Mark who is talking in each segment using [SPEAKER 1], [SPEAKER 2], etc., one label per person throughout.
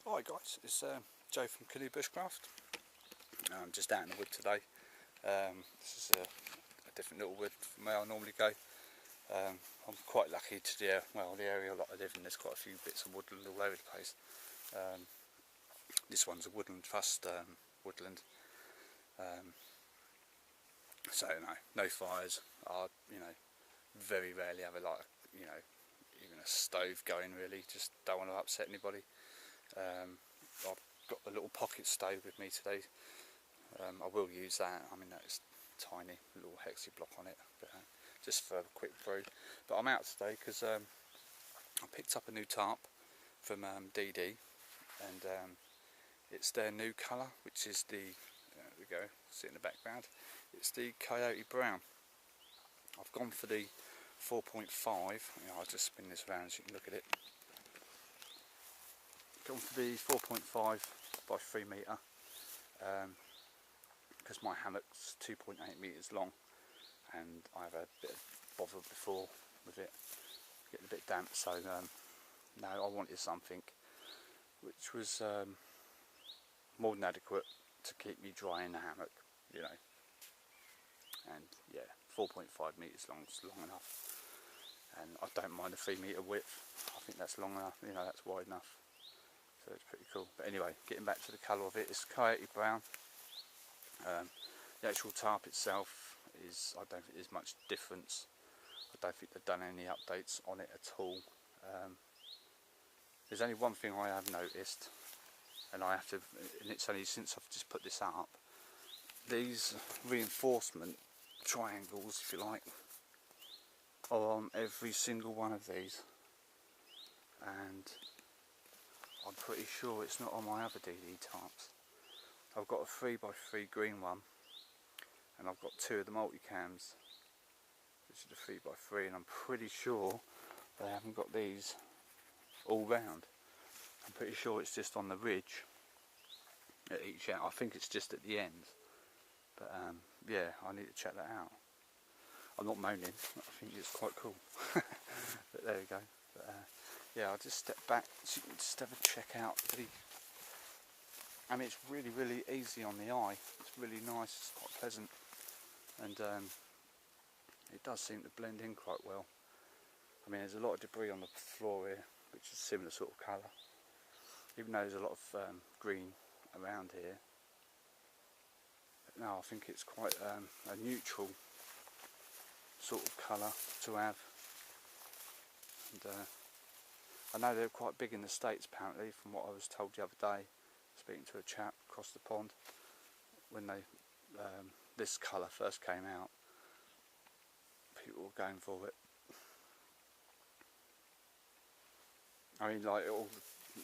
[SPEAKER 1] Hi guys, it's Joe from Canoe Bushcraft. I'm just out in the wood today. This is a different little wood from where I normally go. I'm quite lucky to the area that I live in. There's quite a few bits of woodland all over the place. This one's a woodland trust woodland, so no fires. I very rarely have even a stove going really. Just don't want to upset anybody. I've got a little pocket stove with me today. I will use that. I mean, that's tiny, little hexi block on it, but, just for a quick brew. But I'm out today because I picked up a new tarp from DD, and it's their new colour, which is the there we go, see it in the background. It's the Coyote brown. I've gone for the 4.5. I'll just spin this around so you can look at it. Gone for the 4.5 by 3 metre, because my hammock's 2.8 metres long, and I have a bit of bother before with it getting a bit damp. So no, I wanted something which was more than adequate to keep me dry in the hammock, And yeah, 4.5 metres long is long enough, and I don't mind a 3 metre width. I think that's long enough. That's wide enough. So it's pretty cool. But anyway, getting back to the colour of it, it's Coyote brown. The actual tarp itself is, I don't think there's much difference. I don't think they've done any updates on it at all. There's only one thing I have noticed, and it's only since I've just put this up. These reinforcement triangles, if you like, are on every single one of these, and I'm pretty sure it's not on my other DD tarps. I've got a 3x3 green one, and I've got 2 of the multicams, which is the 3x3, and I'm pretty sure they haven't got these all round. I'm pretty sure it's just on the ridge at each end. I think it's just at the end, but yeah, I need to check that out. I'm not moaning, I think it's quite cool. But there we go. But, yeah, I'll just step back so you can just have a check out. I mean, it's really easy on the eye. It's really nice, it's quite pleasant, and it does seem to blend in quite well. I mean, there's a lot of debris on the floor here, which is similar sort of colour, even though there's a lot of green around here. But no, I think it's quite a neutral sort of colour to have. And I know they're quite big in the States apparently, from what I was told the other day, speaking to a chap across the pond, when this colour first came out. People were going for it. I mean, like all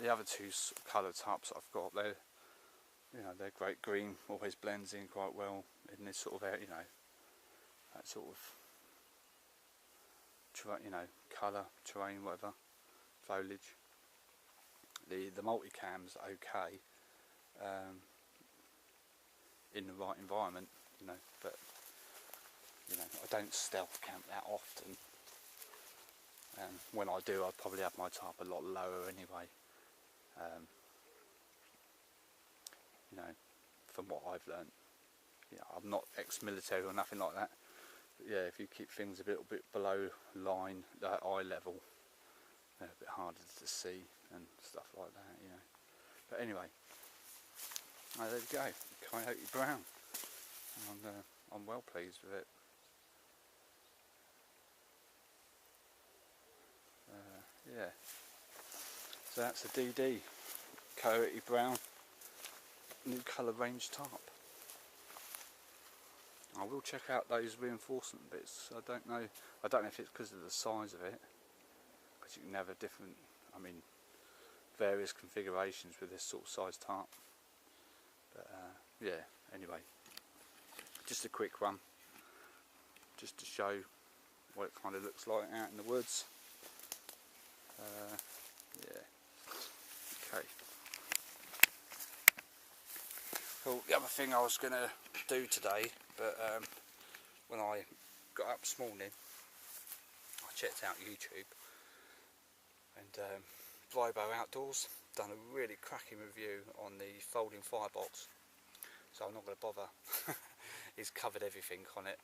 [SPEAKER 1] the other 2 colour tarps I've got, they're great green, always blends in quite well in this sort of area, that sort of colour, terrain, whatever, foliage. The multicam's okay in the right environment, but I don't stealth camp that often, and when I do, I'd probably have my tarp a lot lower anyway. From what I've learned, I'm not ex-military or nothing like that. But yeah, if you keep things a little bit below line, eye level, they're a bit harder to see and stuff like that, But anyway, there we go, Coyote brown, and I'm well pleased with it. Yeah, so that's a DD Coyote brown new colour range tarp. I will check out those reinforcement bits. I don't know if it's because of the size of it, because you can have a different, various configurations with this sort of size tarp. But yeah, anyway, just a quick one, just to show what it kind of looks like out in the woods. Yeah, okay. Well, the other thing I was going to do today, but when I got up this morning, I checked out YouTube, and Vibo Outdoors done a really cracking review on the folding firebox, so I'm not going to bother. He's covered everything on it.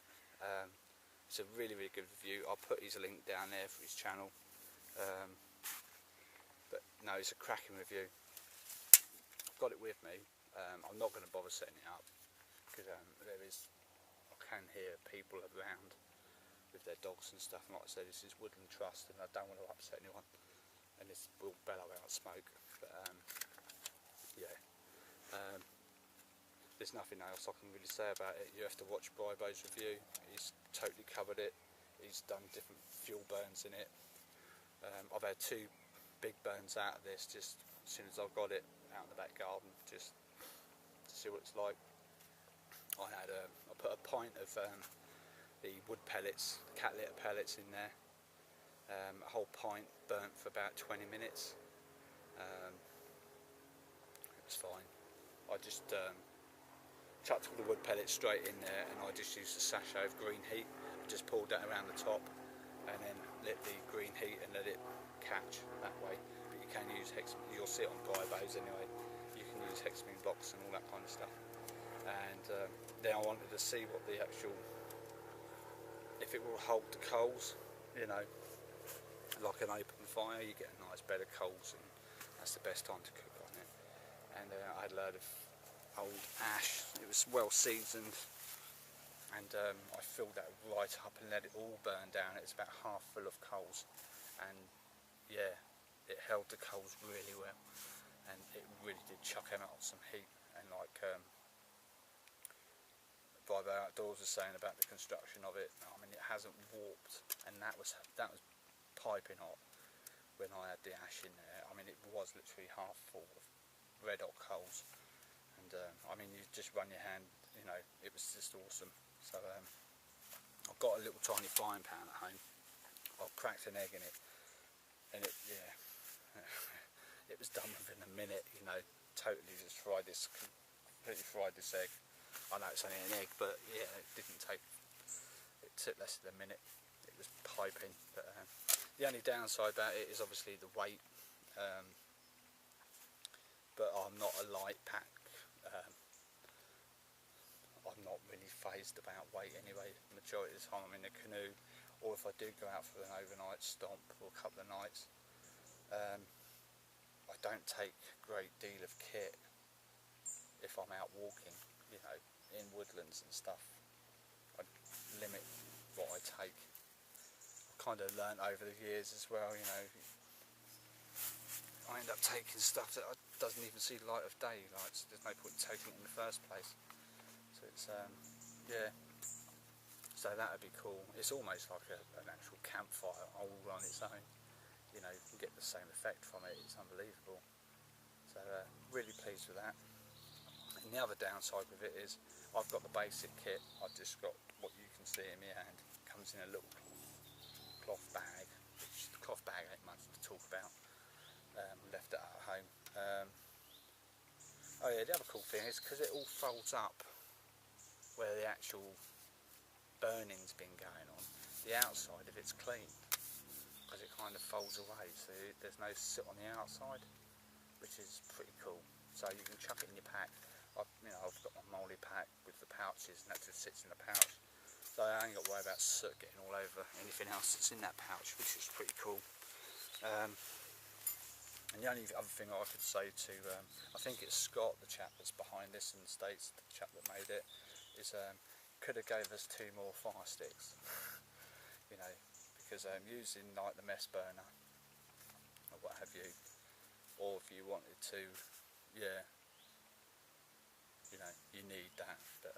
[SPEAKER 1] It's a really good review. I'll put his link down there for his channel. But no, it's a cracking review. I've got it with me. I'm not going to bother setting it up because I can hear people around with their dogs and stuff, and like I said, this is Woodland Trust and I don't want to upset anyone, and this will bellow out smoke, but yeah, there's nothing else I can really say about it. You have to watch Vibo's review. He's totally covered it. He's done different fuel burns in it. I've had 2 big burns out of this just as soon as I got it out in the back garden, just to see what it's like. I put a pint of the wood pellets, cat litter pellets in there. A whole pint burnt for about 20 minutes. It was fine. I just chucked all the wood pellets straight in there, and I just used a sachet of green heat. I just poured that around the top and then lit the green heat and let it catch that way. But you can use hexamine, you'll see it on Vibos anyway, you can use hexamine blocks and all that kind of stuff. And then I wanted to see what the actual, if it will hold the coals, you know, like an open fire, you get a nice bed of coals, and that's the best time to cook on it. And I had a load of old ash. It was well seasoned, and I filled that right up and let it all burn down. It's about half full of coals, and yeah, it held the coals really well, and it really did chuck them out some heat. And like Vibo Outdoors was saying about the construction of it, I mean, it hasn't warped, and that was piping hot when I had the ash in there. I mean, it was literally half full of red hot coals, and I mean, you just run your hand, you know, it was just awesome. So I've got a little tiny frying pan at home. I've cracked an egg in it, and it, yeah, it was done within a minute, you know, totally just completely fried this egg. I know it's only an egg, but yeah, it took less than a minute. It was piping. But the only downside about it is obviously the weight, but I'm not a light pack. I'm not really phased about weight anyway. The majority of the time I'm in a canoe, or if I do go out for an overnight stomp or a couple of nights, I don't take a great deal of kit if I'm out walking, you know, in woodlands and stuff. I limit what I take. I've kind of learnt over the years as well, you know, I end up taking stuff that doesn't even see the light of day, like, so there's no point in taking it in the first place. So it's, yeah, so that would be cool. It's almost like an actual campfire all on its own, you know, you can get the same effect from it. It's unbelievable. So really pleased with that. And the other downside with it is I've got the basic kit. I've just got what you can see in my hand. It comes in a little cloth bag, which the cloth bag ain't much to talk about. Left it at home. Oh yeah, the other cool thing is because it all folds up where the actual burning's been going on, the outside of it's clean because it kind of folds away, so there's no soot on the outside, which is pretty cool. So you can chuck it in your pack. I've got my molly pack with the pouches, and that just sits in the pouch. So I ain't got to worry about soot getting all over anything else that's in that pouch, which is pretty cool. And the only other thing I could say to, I think it's Scott, the chap that's behind this in the States, the chap that made it, is could have gave us 2 more fire sticks, you know, because using like the mess burner or what have you, or if you wanted to, yeah, you know, you need that. But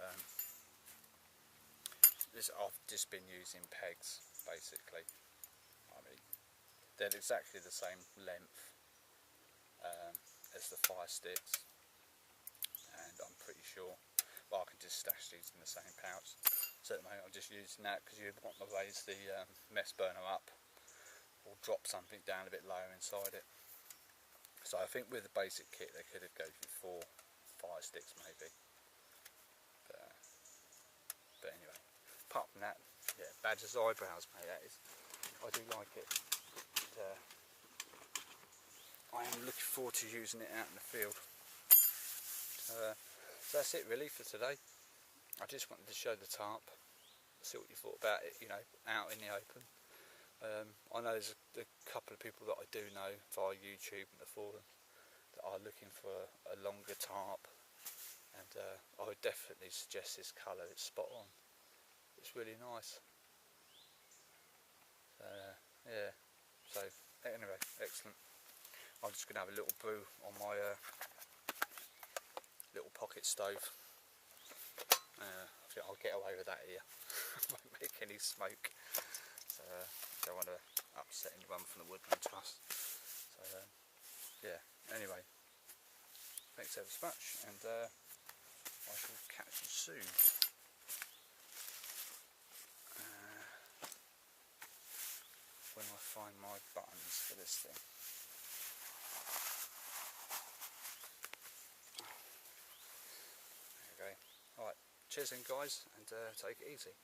[SPEAKER 1] I've just been using pegs basically. I mean, they're exactly the same length as the fire sticks, and I'm pretty sure, well, I can just stash these in the same pouch. So at the moment I'm just using that because you want to raise the mess burner up or drop something down a bit lower inside it. So I think with the basic kit they could have gave you 4 fire sticks maybe. But anyway, apart from that, yeah, Badger's eyebrows, mate, that is. I do like it. I am looking forward to using it out in the field. So that's it really for today. I just wanted to show the tarp, see what you thought about it, you know, out in the open. I know there's a couple of people that I do know via YouTube and the forum that are looking for a longer tarp, and I would definitely suggest this colour. It's spot on. It's really nice. Yeah, so anyway, excellent. I'm just going to have a little brew on my little pocket stove. I think I'll get away with that here. Won't make any smoke. So don't want to upset anyone from the Woodland Trust. So yeah, anyway, thanks ever so much, and I shall catch you soon. When I find my buttons for this thing. There we go. Alright, cheers then guys, and take it easy.